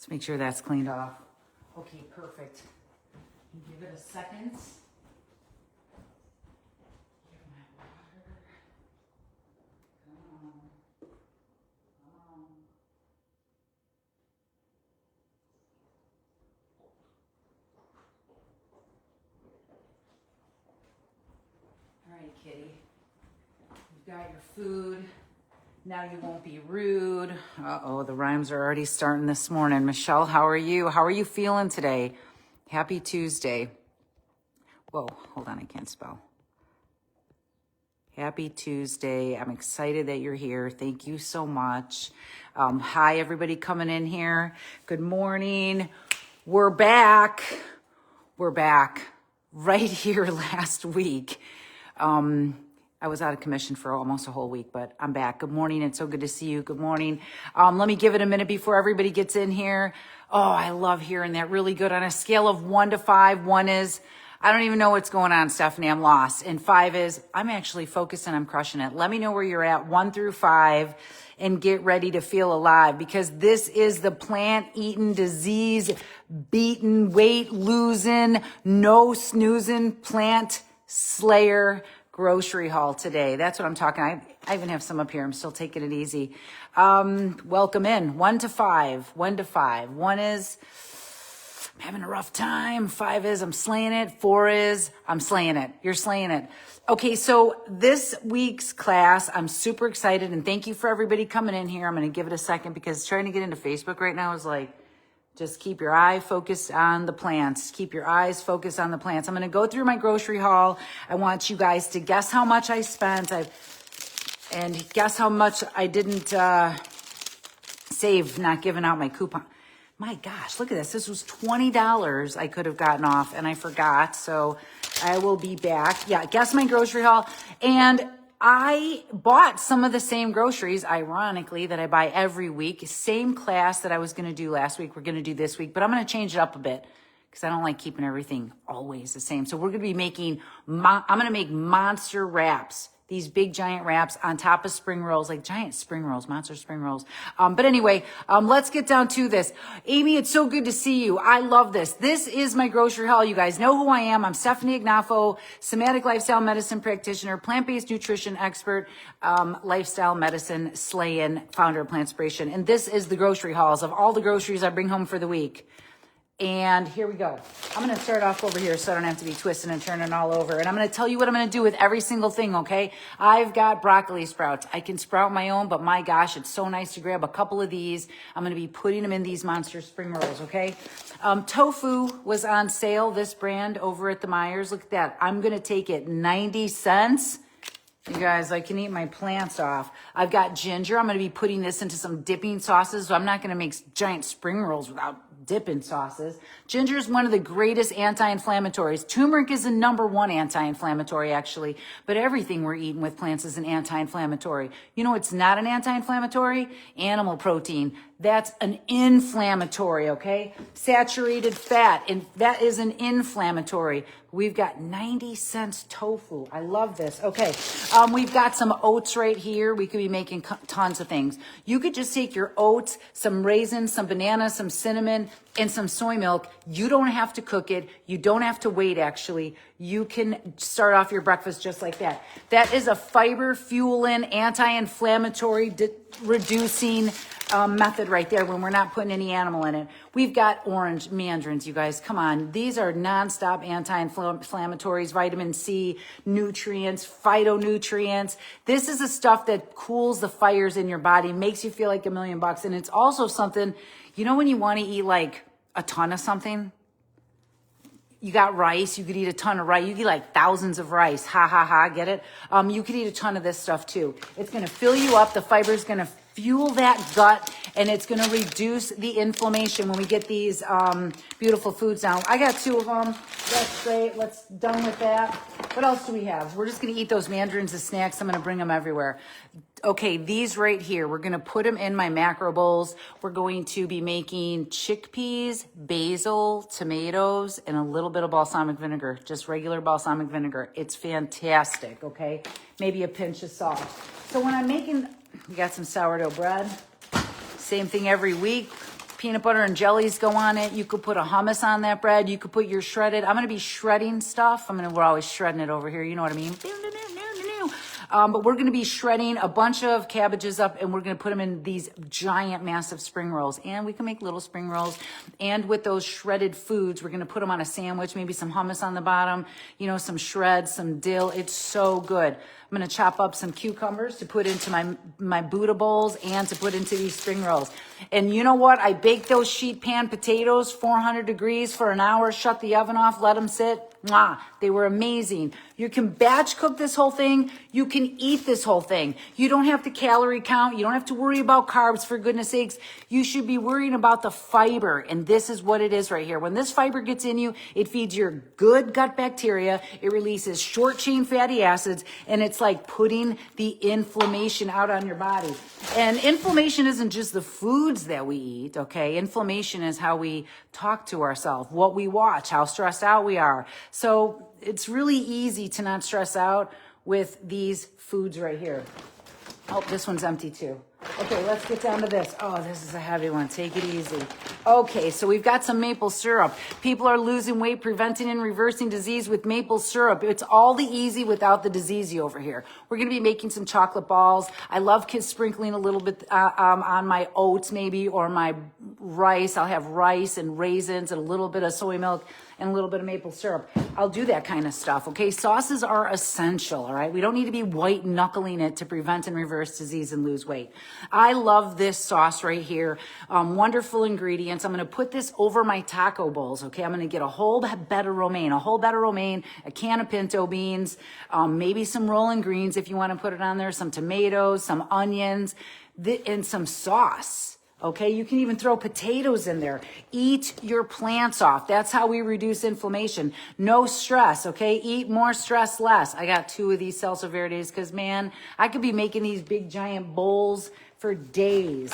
Let's make sure that's cleaned off. Okay, perfect. Give it a second. Give my water. Come on. Come on. All right, kitty. You've got your food. Now you won't be rude. Uh-oh, the rhymes are already starting this morning. Michelle, how are you? How are you feeling today? Happy Tuesday. Whoa, hold on, I can't spell. Happy Tuesday. I'm excited that you're here. Thank you so much. Hi, everybody coming in here. Good morning. We're back. We're back. Right here last week. I was out of commission for almost a whole week, but I'm back. Good morning. It's so good to see you. Good morning. Let me give it a minute before everybody gets in here. Oh, I love hearing that. Really good. On a scale of 1 to 5, 1 is, I don't even know what's going on, Stephanie. I'm lost. And 5 is, I'm actually focused and I'm crushing it. Let me know where you're at, 1 through 5, and get ready to feel alive, because this is the plant-eaten, disease-beaten, weight-losing, no-snoozing plant slayer grocery haul today. That's what I'm talking. I even have some up here. I'm still taking it easy. Welcome in. 1 to 5. 1 to 5. 1 is I'm having a rough time. 5 is I'm slaying it. 4 is I'm slaying it. You're slaying it. Okay, so this week's class, I'm super excited, and thank you for everybody coming in here. I'm going to give it a second because trying to get into Facebook right now is like, just keep your eye focused on the plants. Keep your eyes focused on the plants. I'm going to go through my grocery haul. I want you guys to guess how much I spent and guess how much I didn't save not giving out my coupon. My gosh, look at this. This was $20 I could have gotten off, and I forgot. So I will be back. Yeah, guess my grocery haul. And I bought some of the same groceries, ironically, that I buy every week. Same class that I was going to do last week, we're going to do this week, but I'm going to change it up a bit because I don't like keeping everything always the same. So we're going to be making, I'm going to make monster wraps. These big giant wraps on top of spring rolls, like giant spring rolls, monster spring rolls. But anyway, let's get down to this. Amy, it's so good to see you. I love this. This is my grocery haul. You guys know who I am. I'm Stephanie Ignafo, somatic lifestyle medicine practitioner, plant-based nutrition expert, lifestyle medicine slaying, founder of Plantspiration. And this is the grocery hauls of all the groceries I bring home for the week. And here we go. I'm going to start off over here so I don't have to be twisting and turning all over. And I'm going to tell you what I'm going to do with every single thing, okay? I've got broccoli sprouts. I can sprout my own, but my gosh, it's so nice to grab a couple of these. I'm going to be putting them in these monster spring rolls, okay? Tofu was on sale, this brand over at the Myers. Look at that. I'm going to take it 90 cents. You guys, I can eat my plants off. I've got ginger. I'm going to be putting this into some dipping sauces. So I'm not going to make giant spring rolls without dipping sauces. Ginger is one of the greatest anti-inflammatories. Turmeric is the #1 anti-inflammatory, actually. But everything we're eating with plants is an anti-inflammatory. You know what's not an anti-inflammatory? Animal protein. That's an inflammatory, okay? Saturated fat, and that is an inflammatory. We've got 90 cents tofu. I love this. Okay, we've got some oats right here. We could be making tons of things. You could just take your oats, some raisins, some bananas, some cinnamon, and some soy milk. You don't have to cook it. You don't have to wait, actually. You can start off your breakfast just like that. That is a fiber fueling, anti-inflammatory, reducing method right there when we're not putting any animal in it. We've got orange mandarins, you guys. Come on. These are nonstop anti-inflammatories, vitamin C, nutrients, phytonutrients. This is the stuff that cools the fires in your body, makes you feel like $1 million. And it's also something, you know, when you want to eat like a ton of something, you got rice, you could eat a ton of rice. You could eat like thousands of rice. Ha, ha, ha, get it? You could eat a ton of this stuff too. It's going to fill you up. The fiber is going to fuel that gut, and it's going to reduce the inflammation when we get these beautiful foods down. I got 2 of them. That's great. Let's done with that. What else do we have? We're just going to eat those mandarins as snacks. I'm going to bring them everywhere. Okay, these right here, we're going to put them in my macro bowls. We're going to be making chickpeas, basil, tomatoes, and a little bit of balsamic vinegar, just regular balsamic vinegar. It's fantastic, okay? Maybe a pinch of salt. So when I'm making, we got some sourdough bread. Same thing every week. peanut butter and jellies go on it. You could put a hummus on that bread. You could put your shredded. I'm going to be shredding stuff. We're always shredding it over here. You know what I mean? But we're going to be shredding a bunch of cabbages up, and we're going to put them in these giant, massive spring rolls. And we can make little spring rolls. And with those shredded foods, we're going to put them on a sandwich, maybe some hummus on the bottom, you know, some shreds, some dill. It's so good. I'm going to chop up some cucumbers to put into my Buddha bowls and to put into these spring rolls. And you know what? I baked those sheet pan potatoes, 400 degrees for an hour, shut the oven off, let them sit. Mwah, they were amazing. You can batch cook this whole thing. You can eat this whole thing. You don't have to calorie count. You don't have to worry about carbs, for goodness sakes. You should be worrying about the fiber. And this is what it is right here. When this fiber gets in you, it feeds your good gut bacteria. It releases short chain fatty acids. And it's like putting the inflammation out on your body. And inflammation isn't just the foods that we eat, okay? Inflammation is how we talk to ourselves, what we watch, how stressed out we are. So it's really easy to not stress out with these foods right here. Oh, this one's empty too. Okay, let's get down to this. Oh, this is a heavy one. Take it easy. Okay, so we've got some maple syrup. People are losing weight, preventing and reversing disease with maple syrup. It's all the easy without the diseasey over here. We're going to be making some chocolate balls. I love kids sprinkling a little bit on my oats maybe, or my rice. I'll have rice and raisins and a little bit of soy milk and a little bit of maple syrup. I'll do that kind of stuff, okay? Sauces are essential, all right? We don't need to be white knuckling it to prevent and reverse disease and lose weight. I love this sauce right here. Wonderful ingredients. I'm gonna put this over my taco bowls, okay? I'm gonna get a whole bed of romaine, a can of pinto beans, maybe some rolling greens if you wanna put it on there, some tomatoes, some onions, and some sauce. Okay, you can even throw potatoes in there. Eat your plants off. That's how we reduce inflammation. No stress, okay? Eat more, stress less. I got 2 of these salsa verdes because, man, I could be making these big giant bowls for days.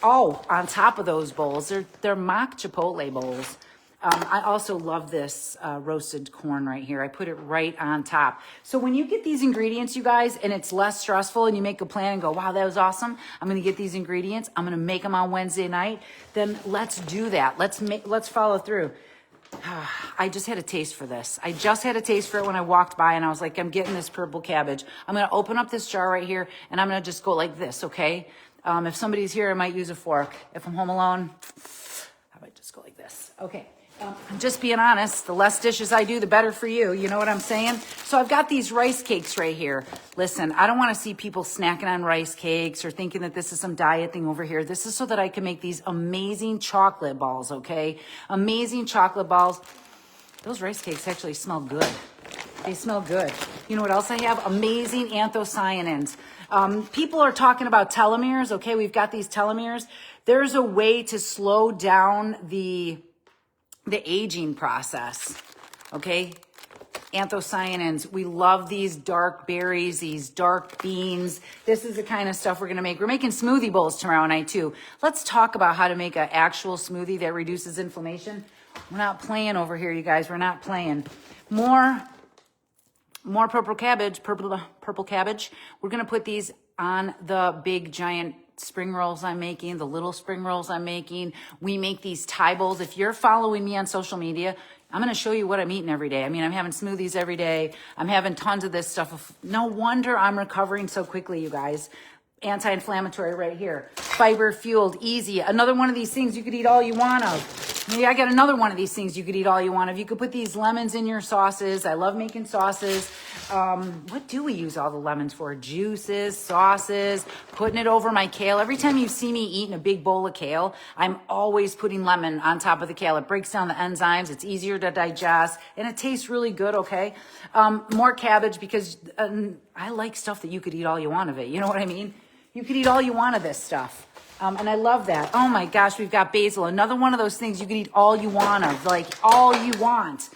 Oh, on top of those bowls, they're mock chipotle bowls. I also love this roasted corn right here. I put it right on top. So when you get these ingredients, you guys, and it's less stressful and you make a plan and go, wow, that was awesome. I'm going to get these ingredients. I'm going to make them on Wednesday night. Then let's do that. Let's follow through. I just had a taste for this. I just had a taste for it when I walked by and I was like, I'm getting this purple cabbage. I'm going to open up this jar right here and I'm going to just go like this, okay? If somebody's here, I might use a fork. If I'm home alone, I might just go like this. Okay. I'm just being honest. The less dishes I do, the better for you. You know what I'm saying? So I've got these rice cakes right here. Listen, I don't want to see people snacking on rice cakes or thinking that this is some diet thing over here. This is so that I can make these amazing chocolate balls, okay? Amazing chocolate balls. Those rice cakes actually smell good. They smell good. You know what else I have? Amazing anthocyanins. People are talking about telomeres, okay? We've got these telomeres. There's a way to slow down the aging process, okay? Anthocyanins. We love these dark berries, these dark beans. This is the kind of stuff we're going to make. We're making smoothie bowls tomorrow night too. Let's talk about how to make an actual smoothie that reduces inflammation. We're not playing over here, you guys. We're not playing. More purple cabbage. We're going to put these on the big giant spring rolls I'm making, the little spring rolls I'm making. We make these Thai bowls. If you're following me on social media, I'm going to show you what I'm eating every day. I mean, I'm having smoothies every day. I'm having tons of this stuff. No wonder I'm recovering so quickly, you guys. Anti-inflammatory right here. Fiber fueled, easy. Another one of these things you could eat all you want of. Maybe I got another one of these things you could eat all you want of. You could put these lemons in your sauces. I love making sauces. What do we use all the lemons for? Juices, sauces, putting it over my kale. Every time you see me eating a big bowl of kale, I'm always putting lemon on top of the kale. It breaks down the enzymes. It's easier to digest and it tastes really good, okay? More cabbage because I like stuff that you could eat all you want of it. You know what I mean? You could eat all you want of this stuff. And I love that. Oh my gosh, we've got basil. Another one of those things you could eat all you want of, like all you want.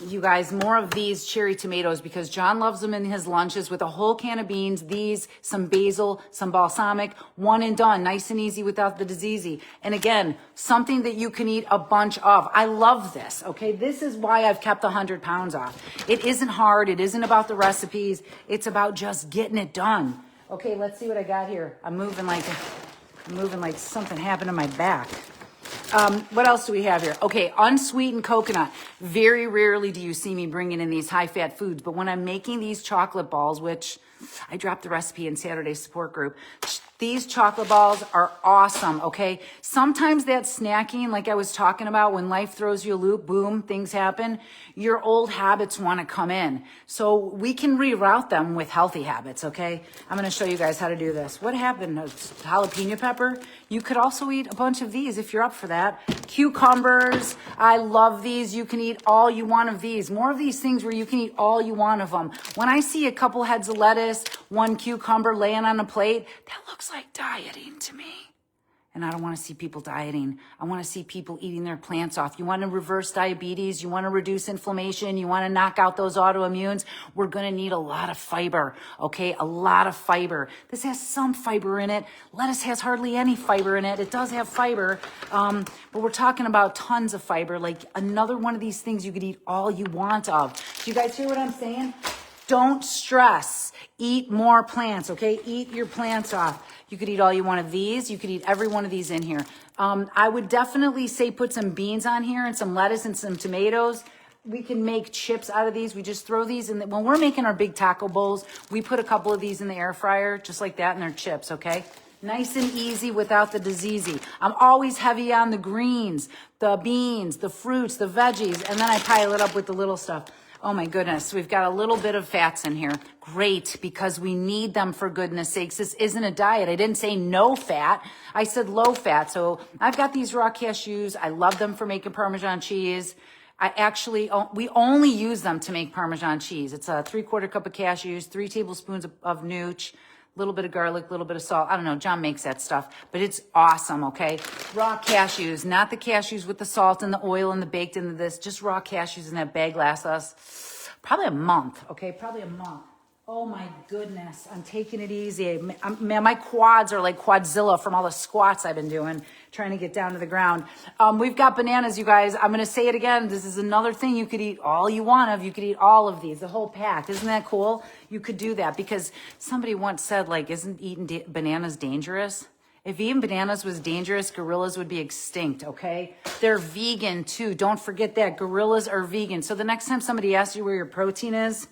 You guys, more of these cherry tomatoes because John loves them in his lunches with a whole can of beans, these, some basil, some balsamic, one and done, nice and easy without the diseasey. And again, something that you can eat a bunch of. I love this, okay? This is why I've kept 100 pounds off. It isn't hard. It isn't about the recipes. It's about just getting it done. Okay, let's see what I got here. I'm moving like something happened to my back. What else do we have here? Okay, unsweetened coconut. Very rarely do you see me bringing in these high-fat foods, but when I'm making these chocolate balls, which I dropped the recipe in Saturday's support group, these chocolate balls are awesome, okay? Sometimes that snacking, like I was talking about, when life throws you a loop, boom, things happen, your old habits want to come in. So we can reroute them with healthy habits, okay? I'm going to show you guys how to do this. What happened? Jalapeno pepper? You could also eat a bunch of these if you're up for that. Cucumbers. I love these. You can eat all you want of these. More of these things where you can eat all you want of them. When I see a couple heads of lettuce, one cucumber laying on a plate, that looks like dieting to me. And I don't want to see people dieting. I want to see people eating their plants off. You want to reverse diabetes. You want to reduce inflammation. You want to knock out those autoimmunes. We're going to need a lot of fiber, okay? A lot of fiber. This has some fiber in it. Lettuce has hardly any fiber in it. It does have fiber, but we're talking about tons of fiber. Like another one of these things you could eat all you want of. Do you guys hear what I'm saying? Don't stress. Eat more plants, okay? Eat your plants off. You could eat all you want of these. You could eat every one of these in here. I would definitely say put some beans on here and some lettuce and some tomatoes. We can make chips out of these. We just throw these in. When we're making our big taco bowls, we put a couple of these in the air fryer, just like that, and they're chips, okay? Nice and easy without the diseasey. I'm always heavy on the greens, the beans, the fruits, the veggies, and then I pile it up with the little stuff. Oh my goodness, we've got a little bit of fats in here. Great, because we need them for goodness sakes. This isn't a diet. I didn't say no fat. I said low fat. So I've got these raw cashews. I love them for making Parmesan cheese. We only use them to make Parmesan cheese. It's a 3/4 cup of cashews, 3 tablespoons of nooch, a little bit of garlic, a little bit of salt. I don't know. John makes that stuff, but it's awesome, okay? Raw cashews, not the cashews with the salt and the oil and the baked into this, just raw cashews in that bag lasts us probably a month, okay? Probably a month. Oh my goodness. I'm taking it easy. Man, my quads are like Quadzilla from all the squats I've been doing, trying to get down to the ground. We've got bananas, you guys. I'm going to say it again. This is another thing you could eat all you want of. You could eat all of these, the whole pack. Isn't that cool? You could do that because somebody once said, like, isn't eating bananas dangerous? If eating bananas was dangerous, gorillas would be extinct, okay? They're vegan too. Don't forget that. Gorillas are vegan. So the next time somebody asks you where your protein is,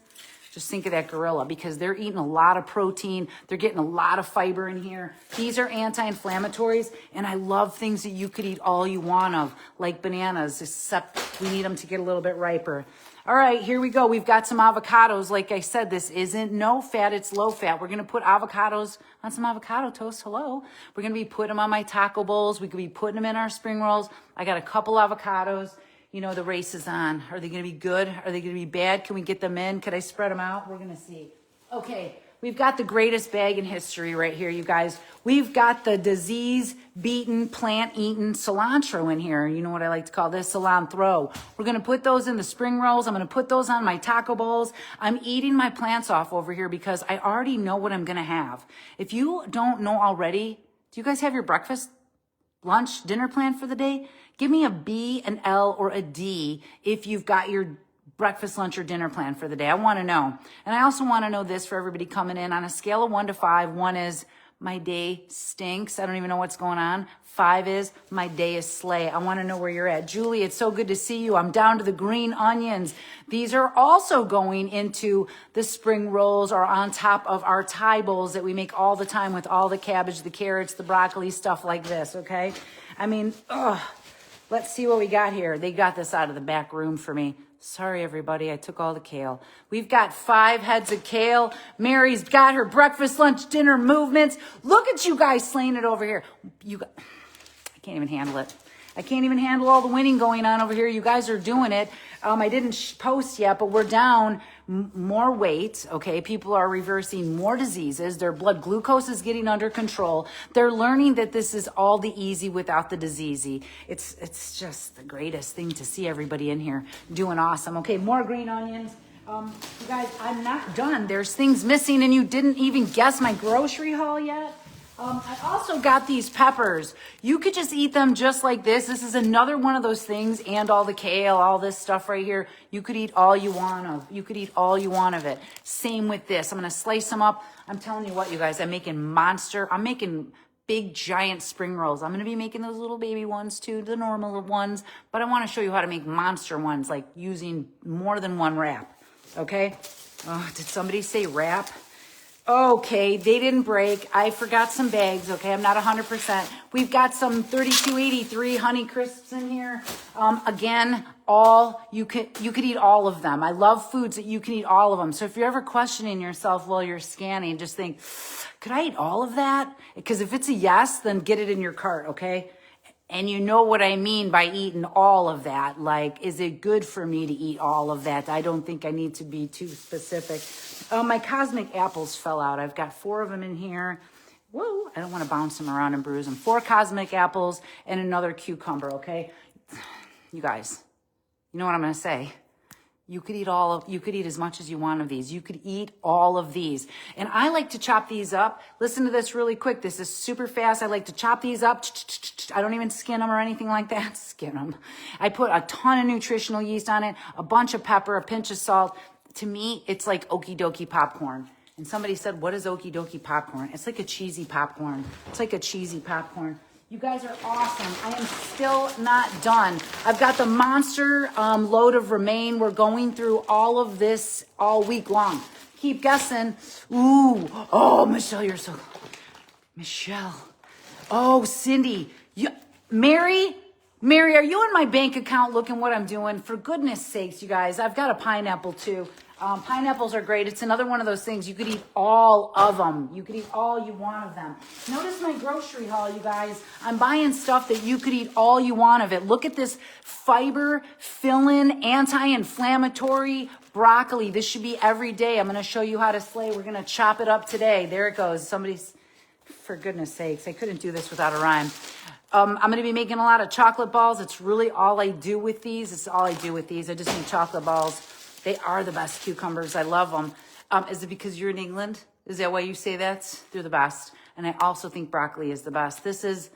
just think of that gorilla because they're eating a lot of protein. They're getting a lot of fiber in here. These are anti-inflammatories, and I love things that you could eat all you want of, like bananas, except we need them to get a little bit riper. All right, here we go. We've got some avocados. Like I said, this isn't no fat, it's low fat. We're going to put avocados on some avocado toast. Hello. We're going to be putting them on my taco bowls. We could be putting them in our spring rolls. I got a couple avocados. You know, the race is on. Are they going to be good? Are they going to be bad? Can we get them in? Could I spread them out? We're going to see. Okay, we've got the greatest bag in history right here, you guys. We've got the disease-beaten, plant-eaten cilantro in here. You know what I like to call this? Cilantro. We're going to put those in the spring rolls. I'm going to put those on my taco bowls. I'm eating my plants off over here because I already know what I'm going to have. If you don't know already, do you guys have your breakfast, lunch, dinner plan for the day? Give me a B, an L, or a D if you've got your breakfast, lunch, or dinner plan for the day. I want to know. And I also want to know this for everybody coming in. On a scale of 1 to 5, 1 is my day stinks. I don't even know what's going on. 5 is my day is slay. I want to know where you're at. Julie, it's so good to see you. I'm down to the green onions. These are also going into the spring rolls or on top of our Thai bowls that we make all the time with all the cabbage, the carrots, the broccoli, stuff like this, okay? I mean, let's see what we got here. They got this out of the back room for me. Sorry, everybody. I took all the kale. We've got 5 heads of kale. Mary's got her breakfast, lunch, dinner movements. Look at you guys slaying it over here. I can't even handle it. I can't even handle all the winning going on over here. You guys are doing it. I didn't post yet, but we're down more weight, okay? People are reversing more diseases. Their blood glucose is getting under control. They're learning that this is all the easy without the diseasey. It's just the greatest thing to see everybody in here doing awesome. Okay, more green onions. You guys, I'm not done. There's things missing, and you didn't even guess my grocery haul yet. I also got these peppers. You could just eat them just like this. This is another one of those things, and all the kale, all this stuff right here. You could eat all you want of. You could eat all you want of it. Same with this. I'm going to slice them up. I'm telling you what, you guys, I'm making big giant spring rolls. I'm going to be making those little baby ones too, the normal ones, but I want to show you how to make monster ones, like using more than one wrap. Okay. Oh, did somebody say wrap? Okay, they didn't break. I forgot some bags. Okay, I'm not 100%. We've got some 3283 Honey Crisps in here. Again, you could eat all of them. I love foods that you can eat all of them. So if you're ever questioning yourself while you're scanning, just think, could I eat all of that? Because if it's a yes, then get it in your cart. Okay. And you know what I mean by eating all of that. Like, is it good for me to eat all of that? I don't think I need to be too specific. My cosmic apples fell out. I've got 4 of them in here. Whoa, I don't want to bounce them around and bruise them. 4 cosmic apples and another cucumber, okay? You guys, you know what I'm going to say? You could eat as much as you want of these. You could eat all of these. And I like to chop these up. Listen to this really quick. This is super fast. I like to chop these up. I don't even skin them or anything like that. Skin them. I put a ton of nutritional yeast on it, a bunch of pepper, a pinch of salt. To me, it's like okie dokie popcorn. And somebody said, what is okie dokie popcorn? It's like a cheesy popcorn. It's like a cheesy popcorn. You guys are awesome. I am still not done. I've got the monster load of Remain. We're going through all of this all week long. Keep guessing. Ooh. Oh, Michelle, you're so... Michelle. Oh, Cindy. Mary, are you in my bank account looking what I'm doing? For goodness sakes, you guys, I've got a pineapple too. Pineapples are great. It's another one of those things. You could eat all of them. You could eat all you want of them. Notice my grocery haul, you guys. I'm buying stuff that you could eat all you want of it. Look at this fiber, fill-in, anti-inflammatory broccoli. This should be every day. I'm going to show you how to slay. We're going to chop it up today. There it goes. Somebody's, for goodness sakes, I couldn't do this without a rhyme. I'm going to be making a lot of chocolate balls. It's really all I do with these. It's all I do with these. I just make chocolate balls. They are the best cucumbers. I love them. Is it because you're in England? Is that why you say that? They're the best. And I also think broccoli is the best. This is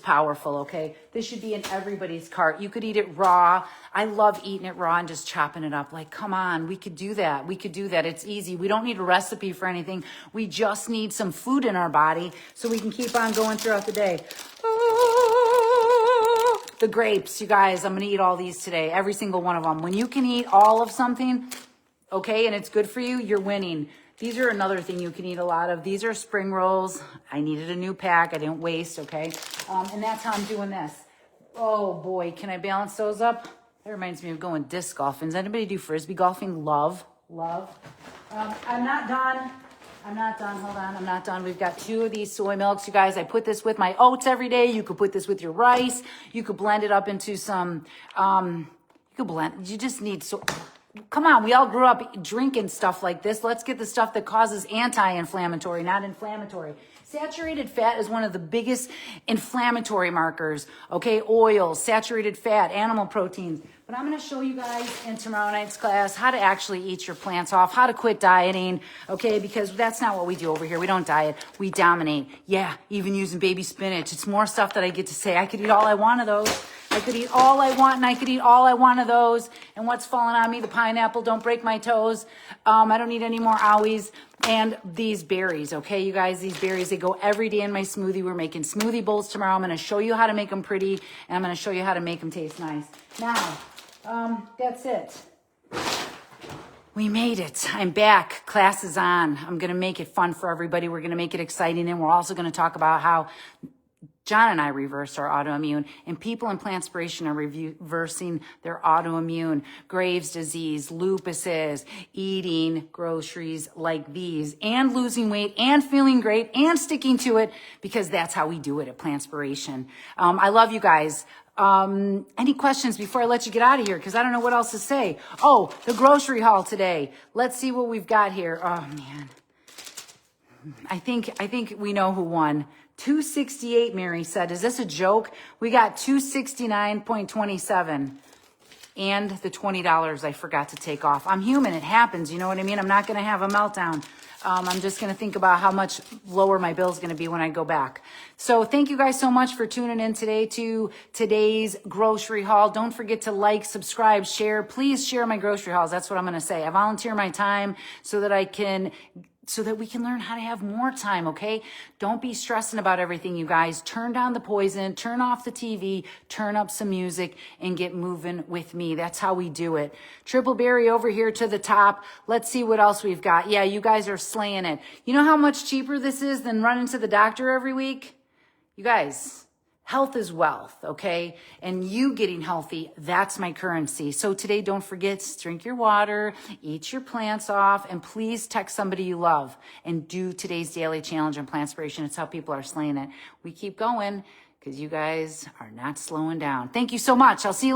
powerful, okay? This should be in everybody's cart. You could eat it raw. I love eating it raw and just chopping it up. Like, come on, we could do that. We could do that. It's easy. We don't need a recipe for anything. We just need some food in our body so we can keep on going throughout the day. The grapes, you guys, I'm going to eat all these today. Every single one of them. When you can eat all of something, okay, and it's good for you, you're winning. These are another thing you can eat a lot of. These are spring rolls. I needed a new pack. I didn't waste, okay? And that's how I'm doing this. Oh, boy, can I balance those up? That reminds me of going disc golfing. Does anybody do Frisbee golfing? Love. I'm not done. Hold on. I'm not done. We've got 2 of these soy milks, you guys. I put this with my oats every day. You could put this with your rice. You could blend it up into some, you just need, come on. We all grew up drinking stuff like this. Let's get the stuff that causes anti-inflammatory, not inflammatory. Saturated fat is one of the biggest inflammatory markers. Okay, oils, saturated fat, animal proteins. But I'm going to show you guys in tomorrow night's class how to actually eat your plants off, how to quit dieting, okay, because that's not what we do over here. We don't diet. We dominate. Yeah, even using baby spinach. It's more stuff that I get to say. I could eat all I want of those. I could eat all I want, and I could eat all I want of those. And what's falling on me? The pineapple. Don't break my toes. I don't need any more owies. And these berries, okay, you guys, these berries, they go every day in my smoothie. We're making smoothie bowls tomorrow. I'm going to show you how to make them pretty, and I'm going to show you how to make them taste nice. Now, that's it. We made it. I'm back. Class is on. I'm going to make it fun for everybody. We're going to make it exciting, and we're also going to talk about how John and I reversed our autoimmune, and people in Plantspiration are reversing their autoimmune, Graves' disease, lupuses, eating groceries like these, and losing weight, and feeling great, and sticking to it, because that's how we do it at Plantspiration. I love you guys. Any questions before I let you get out of here? Because I don't know what else to say. Oh, the grocery haul today. Let's see what we've got here. Oh, man. I think we know who won. 268, Mary said. Is this a joke? We got 269.27. And the $20 I forgot to take off. I'm human. It happens. You know what I mean? I'm not going to have a meltdown. I'm just going to think about how much lower my bill's going to be when I go back. So thank you guys so much for tuning in today to today's grocery haul. Don't forget to like, subscribe, share. Please share my grocery hauls. That's what I'm going to say. I volunteer my time so that I can so that we can learn how to have more time, okay? Don't be stressing about everything, you guys. Turn down the poison, turn off the TV, turn up some music, and get moving with me. That's how we do it. Triple berry over here to the top. Let's see what else we've got. Yeah, you guys are slaying it. You know how much cheaper this is than running to the doctor every week? You guys, health is wealth, okay? And you getting healthy, that's my currency. So today, don't forget, drink your water, eat your plants off, and please text somebody you love and do today's daily challenge on Plantspiration. It's how people are slaying it. We keep going because you guys are not slowing down. Thank you so much. I'll see you later.